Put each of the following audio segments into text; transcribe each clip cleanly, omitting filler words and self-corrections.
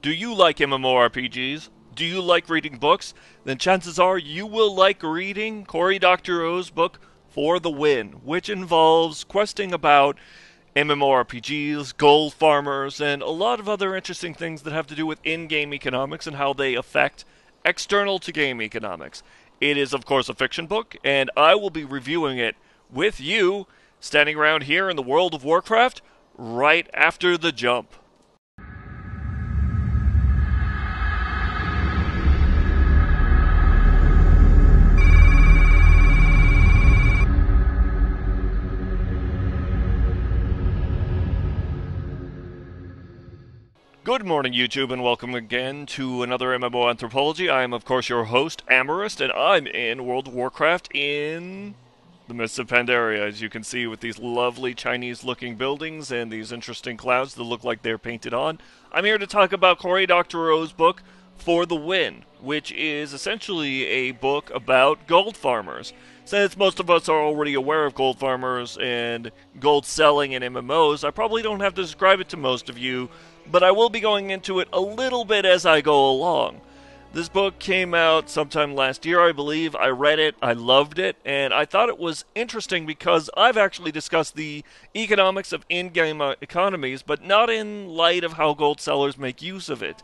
Do you like MMORPGs? Do you like reading books? Then chances are you will like reading Cory Doctorow's book For the Win, which involves questing about MMORPGs, gold farmers, and a lot of other interesting things that have to do with in-game economics and how they affect external to game economics. It is, of course, a fiction book, and I will be reviewing it with you, standing around here in the world of Warcraft, right after the jump. Good morning, YouTube, and welcome again to another MMO Anthropology. I am, of course, your host, Amorist, and I'm in World of Warcraft in the midst of Pandaria, as you can see, with these lovely Chinese-looking buildings and these interesting clouds that look like they're painted on. I'm here to talk about Cory Doctorow's book, For the Win, which is essentially a book about gold farmers. Since most of us are already aware of gold farmers and gold selling in MMOs, I probably don't have to describe it to most of you, but I will be going into it a little bit as I go along. This book came out sometime last year, I believe. I read it, I loved it, and I thought it was interesting because I've actually discussed the economics of in-game economies, but not in light of how gold sellers make use of it.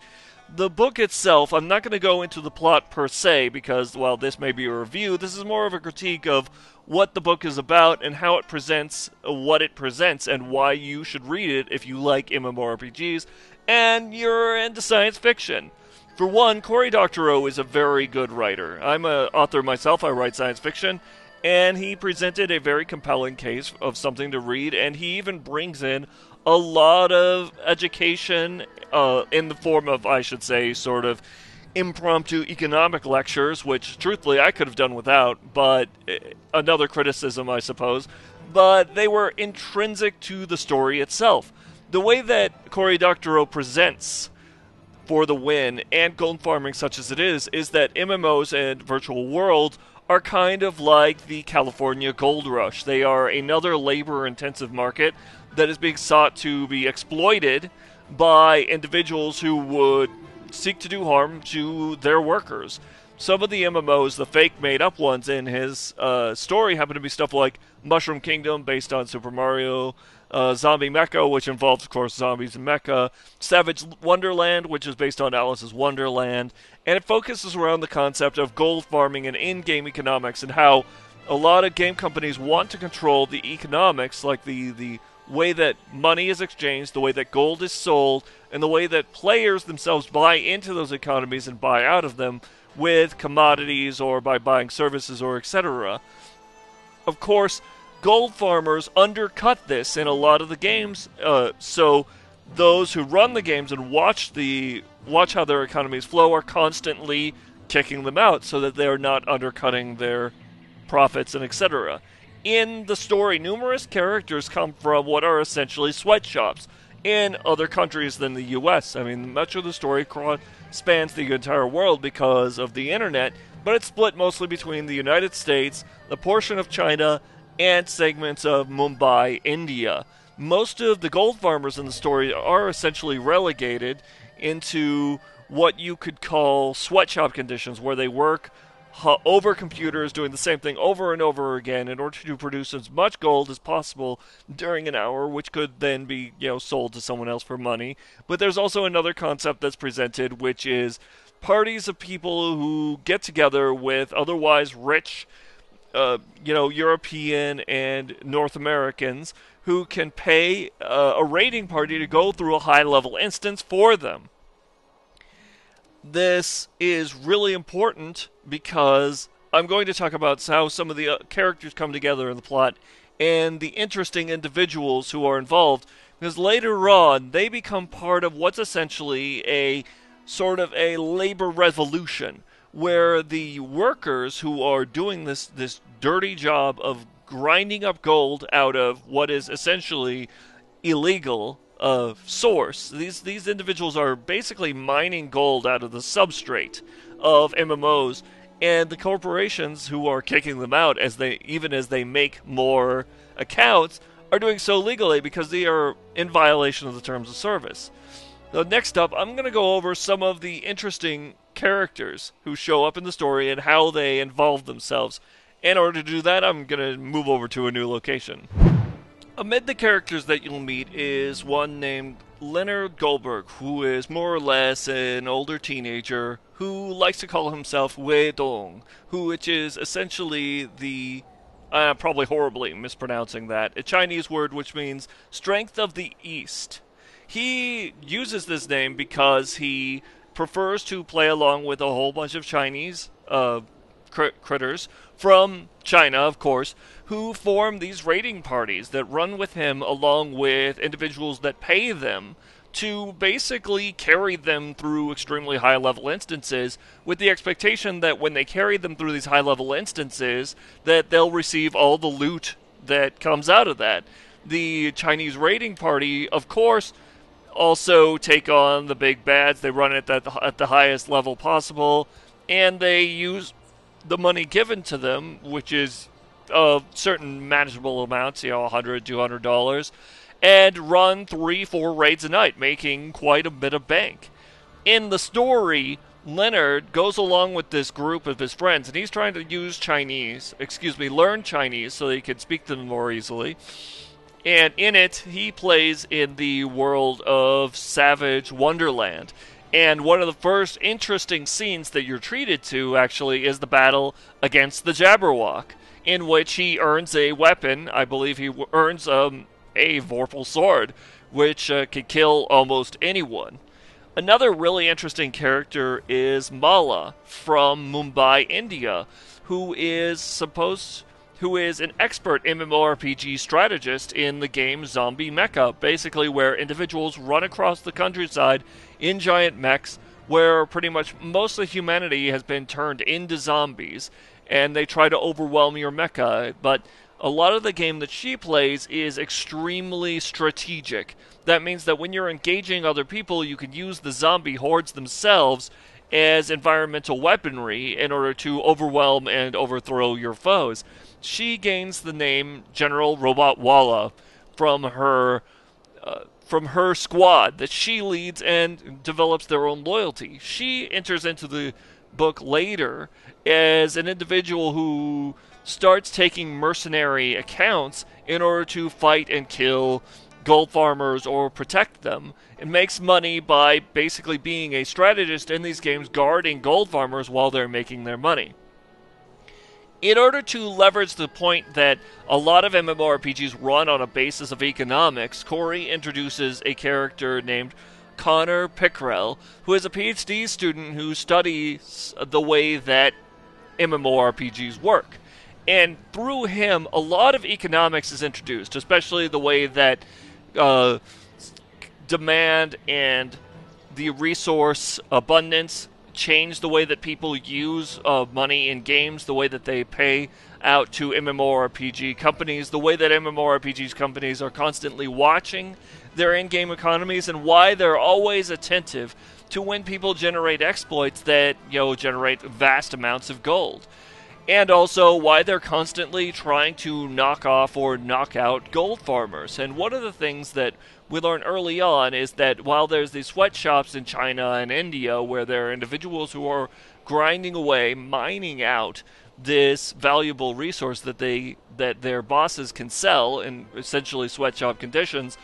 The book itself, I'm not going to go into the plot per se because, while this may be a review, this is more of a critique of what the book is about and how it presents what it presents and why you should read it if you like MMORPGs and you're into science fiction. For one, Cory Doctorow is a very good writer. I'm an author myself, I write science fiction, and he presented a very compelling case of something to read, and he even brings in a lot of education in the form of, I should say, sort of impromptu economic lectures, which, truthfully, I could have done without, but another criticism, I suppose. But they were intrinsic to the story itself. The way that Cory Doctorow presents For the Win and gold farming such as it is that MMOs and virtual worlds are kind of like the California gold rush. They are another labor-intensive market that is being sought to be exploited by individuals who would seek to do harm to their workers. Some of the MMOs, the fake made-up ones in his story, happen to be stuff like Mushroom Kingdom, based on Super Mario, Zombie Mecha, which involves, of course, zombies and mecha, Savage Wonderland, which is based on Alice's Wonderland, and it focuses around the concept of gold farming and in-game economics and how a lot of game companies want to control the economics, like the way that money is exchanged, the way that gold is sold, and the way that players themselves buy into those economies and buy out of them with commodities or by buying services or etc. Of course, gold farmers undercut this in a lot of the games, so those who run the games and watch how their economies flow are constantly kicking them out so that they're not undercutting their profits and etc. In the story, numerous characters come from what are essentially sweatshops in other countries than the US. I mean, much of the story spans the entire world because of the internet, but it's split mostly between the United States, a portion of China, and segments of Mumbai, India. Most of the gold farmers in the story are essentially relegated into what you could call sweatshop conditions, where they work over computers doing the same thing over and over again in order to produce as much gold as possible during an hour, which could then be, sold to someone else for money. But there's also another concept that's presented, which is parties of people who get together with otherwise rich, European and North Americans who can pay a raiding party to go through a high-level instance for them. This is really important because I'm going to talk about how some of the characters come together in the plot and the interesting individuals who are involved, because later on they become part of what's essentially a sort of a labor revolution, where the workers who are doing this dirty job of grinding up gold out of what is essentially illegal source. These individuals are basically mining gold out of the substrate of MMOs, and the corporations who are kicking them out as they make more accounts are doing so legally because they are in violation of the terms of service. So next up, I'm going to go over some of the interesting characters who show up in the story and how they involve themselves. In order to do that, I'm going to move over to a new location. Amid the characters that you'll meet is one named Leonard Goldberg, who is more or less an older teenager who likes to call himself Wei Dong, which is essentially the, probably horribly mispronouncing that, a Chinese word which means strength of the East. He uses this name because he prefers to play along with a whole bunch of Chinese critters from China, of course, who form these raiding parties that run with him along with individuals that pay them to basically carry them through extremely high-level instances with the expectation that when they carry them through these high-level instances that they'll receive all the loot that comes out of that. The Chinese raiding party, of course, also take on the big bads. They run it at the highest level possible, and they use the money given to them, which is certain manageable amounts, $100, $200, and run 3-4 raids a night, making quite a bit of bank. In the story, Leonard goes along with this group of his friends, and he's trying to learn Chinese so he can speak to them more easily. And in it, he plays in the world of Savage Wonderland. And one of the first interesting scenes that you're treated to, actually, is the battle against the Jabberwock, in which he earns a weapon. I believe he earns a Vorpal sword, which could kill almost anyone. Another really interesting character is Mala from Mumbai, India, who is an expert MMORPG strategist in the game Zombie Mecha, basically where individuals run across the countryside in giant mechs, where pretty much most of humanity has been turned into zombies, and they try to overwhelm your mecha. But a lot of the game that she plays is extremely strategic. That means that when you're engaging other people, you can use the zombie hordes themselves as environmental weaponry in order to overwhelm and overthrow your foes. She gains the name General Robot Walla from her squad that she leads and develops their own loyalty. She enters into the book later as an individual who starts taking mercenary accounts in order to fight and kill gold farmers or protect them, and makes money by basically being a strategist in these games, guarding gold farmers while they're making their money. In order to leverage the point that a lot of MMORPGs run on a basis of economics, Cory introduces a character named Connor Pickrell, who is a PhD student who studies the way that MMORPGs work. And through him, a lot of economics is introduced, especially the way that demand and the resource abundance change the way that people use money in games, the way that they pay out to MMORPG companies, the way that MMORPG companies are constantly watching their in-game economies, and why they're always attentive to when people generate exploits that, generate vast amounts of gold. And also why they're constantly trying to knock off or knock out gold farmers. And one of the things that we learn early on is that while there's these sweatshops in China and India where there are individuals who are grinding away, mining out this valuable resource that their bosses can sell in essentially sweatshop conditions,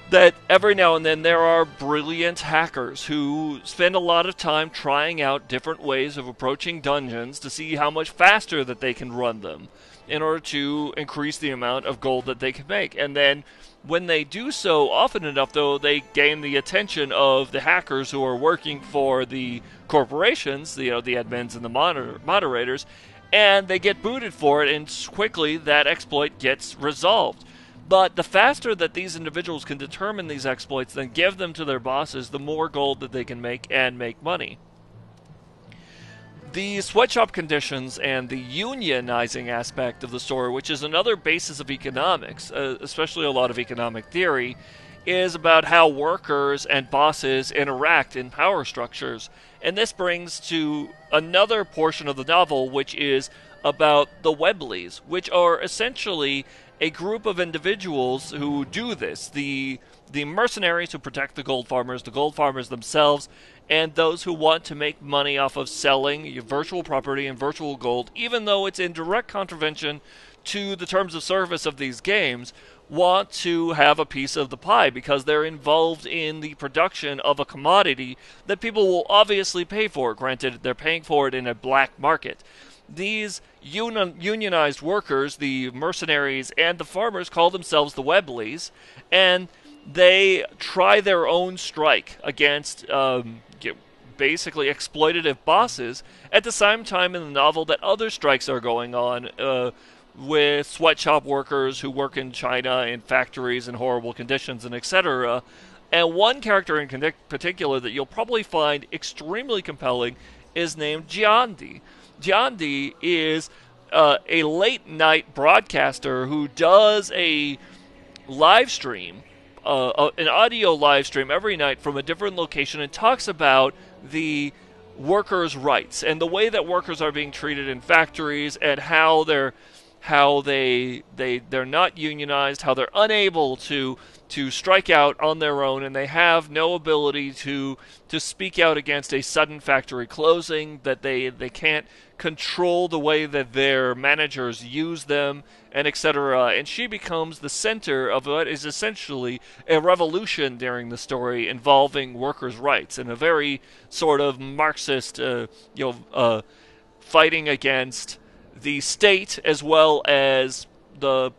that every now and then there are brilliant hackers who spend a lot of time trying out different ways of approaching dungeons to see how much faster that they can run them in order to increase the amount of gold that they can make. And then when they do so often enough, though, they gain the attention of the hackers who are working for the corporations, the admins and the moderators, and they get booted for it, and quickly that exploit gets resolved. But the faster that these individuals can determine these exploits, then give them to their bosses, the more gold that they can make and make money. The sweatshop conditions and the unionizing aspect of the story, which is another basis of economics, especially a lot of economic theory, is about how workers and bosses interact in power structures. And this brings to another portion of the novel, which is about the Webleys, which are essentially a group of individuals who do this. The mercenaries who protect the gold farmers themselves, and those who want to make money off of selling virtual property and virtual gold, even though it's in direct contravention to the terms of service of these games, want to have a piece of the pie because they're involved in the production of a commodity that people will obviously pay for. Granted, they're paying for it in a black market. These unionized workers, the mercenaries and the farmers, call themselves the Webleys, and they try their own strike against basically exploitative bosses at the same time in the novel that other strikes are going on with sweatshop workers who work in China in factories in horrible conditions and etc. And one character in particular that you'll probably find extremely compelling is named Giandi. Giandi is a late-night broadcaster who does a live stream, an audio live stream every night from a different location and talks about the workers' rights and the way that workers are being treated in factories and how they're not unionized, how they're unable to strike out on their own, and they have no ability to speak out against a sudden factory closing, that they can't control the way that their managers use them, and etc. And she becomes the center of what is essentially a revolution during the story involving workers' rights in a very sort of Marxist, fighting against the state as well as the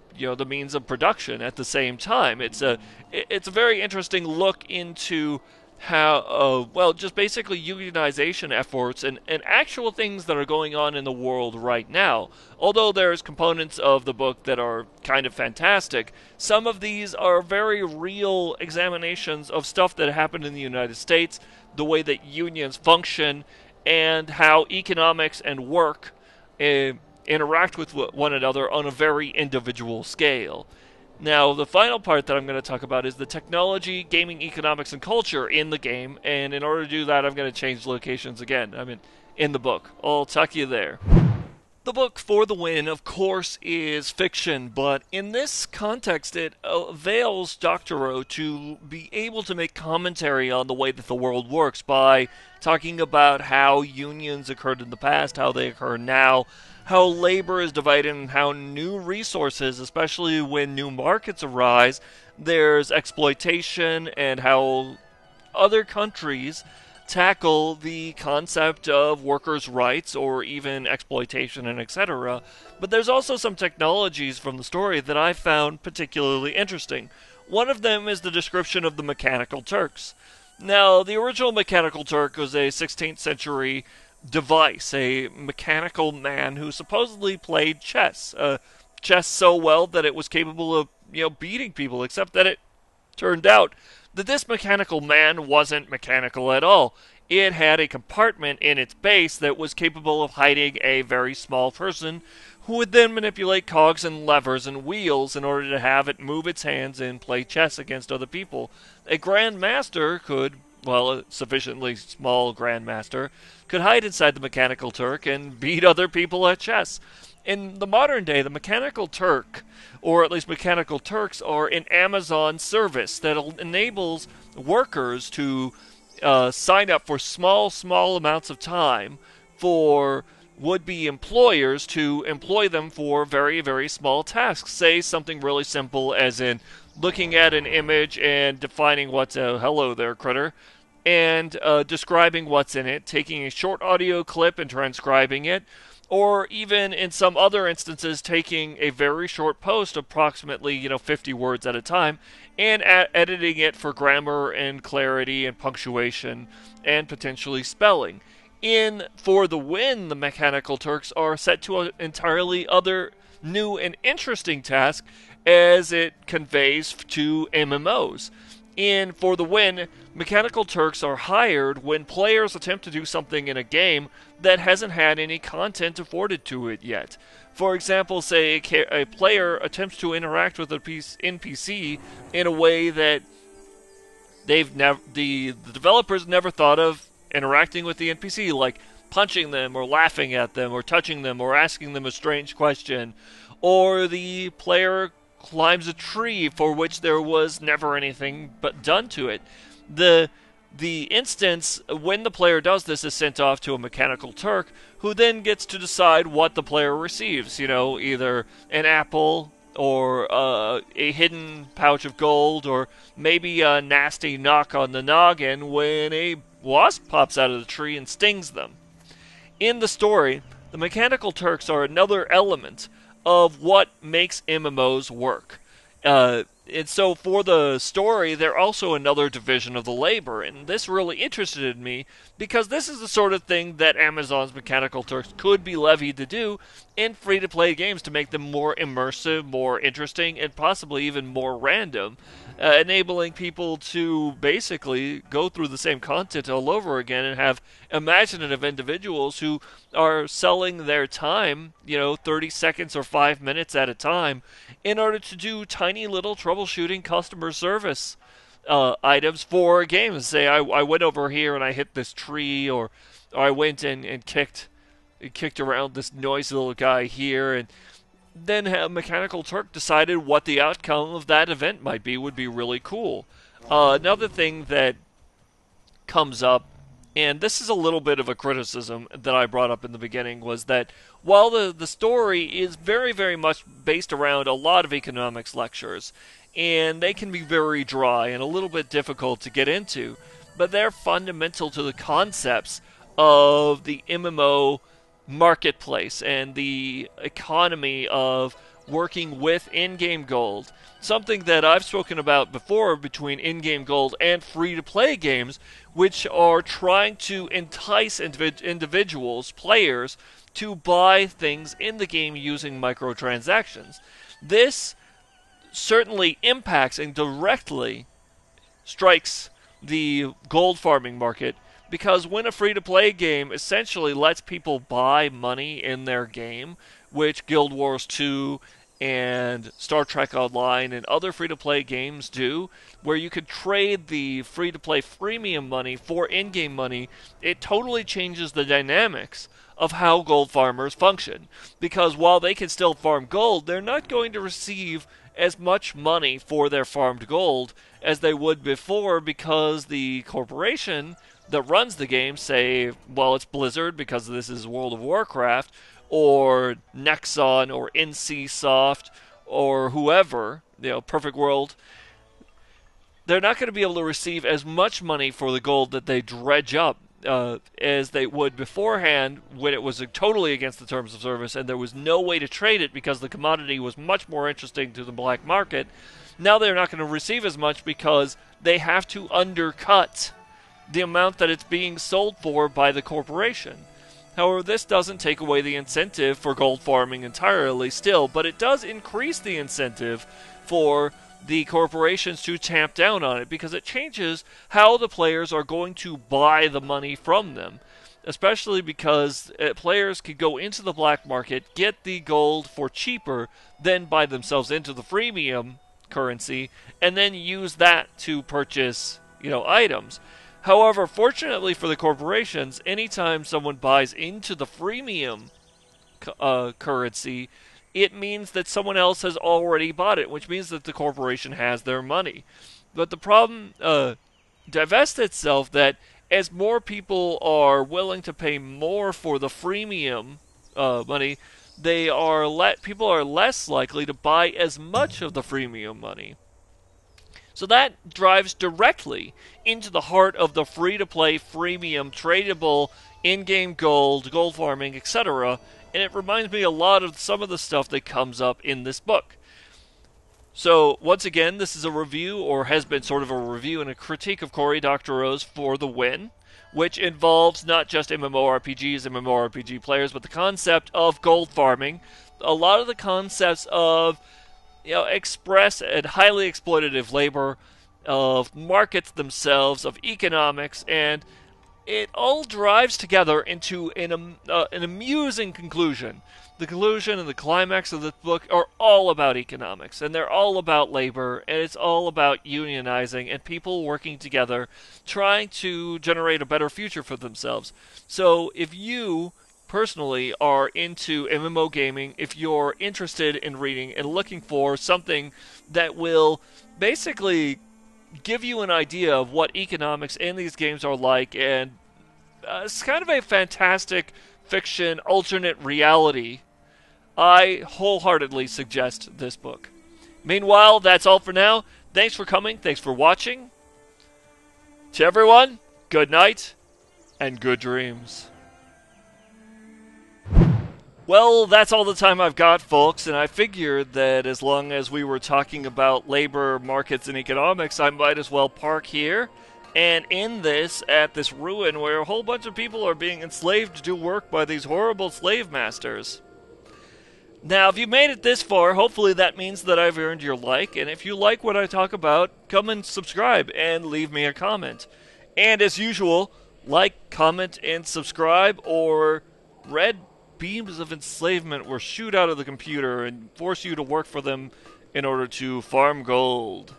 means of production at the same time. It's a very interesting look into how just basically unionization efforts and actual things that are going on in the world right now. Although there's components of the book that are kind of fantastic, some of these are very real examinations of stuff that happened in the United States, the way that unions function, and how economics and work interact with one another on a very individual scale. Now, the final part that I'm going to talk about is the technology, gaming, economics, and culture in the game, and in order to do that, I'm going to change locations again. I mean, in the book. I'll tuck you there. The book, For the Win, of course, is fiction, but in this context, it avails Doctorow to be able to make commentary on the way that the world works by talking about how unions occurred in the past, how they occur now, how labor is divided, and how new resources, especially when new markets arise, there's exploitation, and how other countries tackle the concept of workers' rights or even exploitation and etc. But there's also some technologies from the story that I found particularly interesting. One of them is the description of the Mechanical Turks. Now, the original Mechanical Turk was a 16th century device, a mechanical man who supposedly played chess. Chess so well that it was capable of, beating people, except that it turned out that this mechanical man wasn't mechanical at all. It had a compartment in its base that was capable of hiding a very small person who would then manipulate cogs and levers and wheels in order to have it move its hands and play chess against other people. A grandmaster could, a sufficiently small grandmaster, could hide inside the Mechanical Turk and beat other people at chess. In the modern day, the Mechanical Turk, or at least Mechanical Turks, are an Amazon service that enables workers to sign up for small amounts of time for would-be employers to employ them for very, very small tasks. Say something really simple as in looking at an image and defining what's a hello there, critter, and describing what's in it, taking a short audio clip and transcribing it, or even in some other instances taking a very short post, approximately 50 words at a time, and editing it for grammar and clarity and punctuation and potentially spelling. In For the Win, the Mechanical Turks are set to an entirely other new and interesting task as it conveys to MMOs. In For the Win, Mechanical Turks are hired when players attempt to do something in a game that hasn't had any content afforded to it yet. For example, say a player attempts to interact with a NPC in a way that the developers never thought of interacting with the NPC, like punching them or laughing at them or touching them or asking them a strange question, or the player climbs a tree for which there was never anything but done to it. The instance when the player does this is sent off to a mechanical Turk, who then gets to decide what the player receives. Either an apple or a hidden pouch of gold, or maybe a nasty knock on the noggin when a wasp pops out of the tree and stings them. In the story, the mechanical Turks are another element of what makes MMOs work. And so for the story, they're also another division of the labor, and this really interested me because this is the sort of thing that Amazon's Mechanical Turks could be levied to do in free-to-play games to make them more immersive, more interesting, and possibly even more random, enabling people to basically go through the same content all over again and have imaginative individuals who are selling their time, 30 seconds or 5 minutes at a time, in order to do tiny little troubleshooting customer service items for games. Say, I went over here and I hit this tree, or I went and kicked around this noisy little guy here, and then a Mechanical Turk decided what the outcome of that event might be would be really cool. Another thing that comes up, and this is a little bit of a criticism that I brought up in the beginning, was that while the story is very, very much based around a lot of economics lectures, and they can be very dry and a little bit difficult to get into, but they're fundamental to the concepts of the MMO marketplace and the economy of working with in-game gold. Something that I've spoken about before between in-game gold and free-to-play games, which are trying to entice individuals, players, to buy things in the game using microtransactions. This certainly impacts and directly strikes the gold farming market, because when a free-to-play game essentially lets people buy money in their game, which Guild Wars 2 and Star Trek Online and other free-to-play games do, where you could trade the free-to-play freemium money for in-game money, it totally changes the dynamics of how gold farmers function. Because while they can still farm gold, they're not going to receive as much money for their farmed gold as they would before, because the corporation that runs the game, say, well, it's Blizzard because this is World of Warcraft, or Nexon, or NCSoft, or whoever, Perfect World, they're not going to be able to receive as much money for the gold that they dredge up as they would beforehand, when it was totally against the terms of service and there was no way to trade it because the commodity was much more interesting to the black market. Now they're not going to receive as much because they have to undercut the amount that it's being sold for by the corporation. However, this doesn't take away the incentive for gold farming entirely still, but it does increase the incentive for the corporations to tamp down on it, because it changes how the players are going to buy the money from them. Especially because players could go into the black market, get the gold for cheaper, then buy themselves into the freemium currency, and then use that to purchase, items. However, fortunately for the corporations, anytime someone buys into the freemium currency, it means that someone else has already bought it, which means that the corporation has their money. But the problem divests itself that as more people are willing to pay more for the freemium money, people are less likely to buy as much of the freemium money. So that drives directly into the heart of the free-to-play, freemium, tradable, in-game gold farming, etc., and it reminds me a lot of some of the stuff that comes up in this book. So, once again, this is a review, or has been sort of a review and a critique of Cory Doctorow's For the Win, which involves not just MMORPGs and MMORPG players, but the concept of gold farming, a lot of the concepts of express and highly exploitative labor, of markets themselves, of economics, and it all drives together into an amusing conclusion. The conclusion and the climax of this book are all about economics, and they're all about labor, and it's all about unionizing and people working together, trying to generate a better future for themselves. So if you personally are into MMO gaming, if you're interested in reading and looking for something that will basically give you an idea of what economics in these games are like, and it's kind of a fantastic fiction alternate reality, I wholeheartedly suggest this book. Meanwhile, that's all for now. Thanks for coming. Thanks for watching. To everyone, good night and good dreams. Well, that's all the time I've got, folks, and I figured that as long as we were talking about labor, markets, and economics, I might as well park here and end this at this ruin where a whole bunch of people are being enslaved to do work by these horrible slave masters. Now, if you made it this far, hopefully that means that I've earned your like, and if you like what I talk about, come and subscribe and leave me a comment. And as usual, like, comment, and subscribe, or red beams of enslavement will shoot out of the computer and force you to work for them in order to farm gold.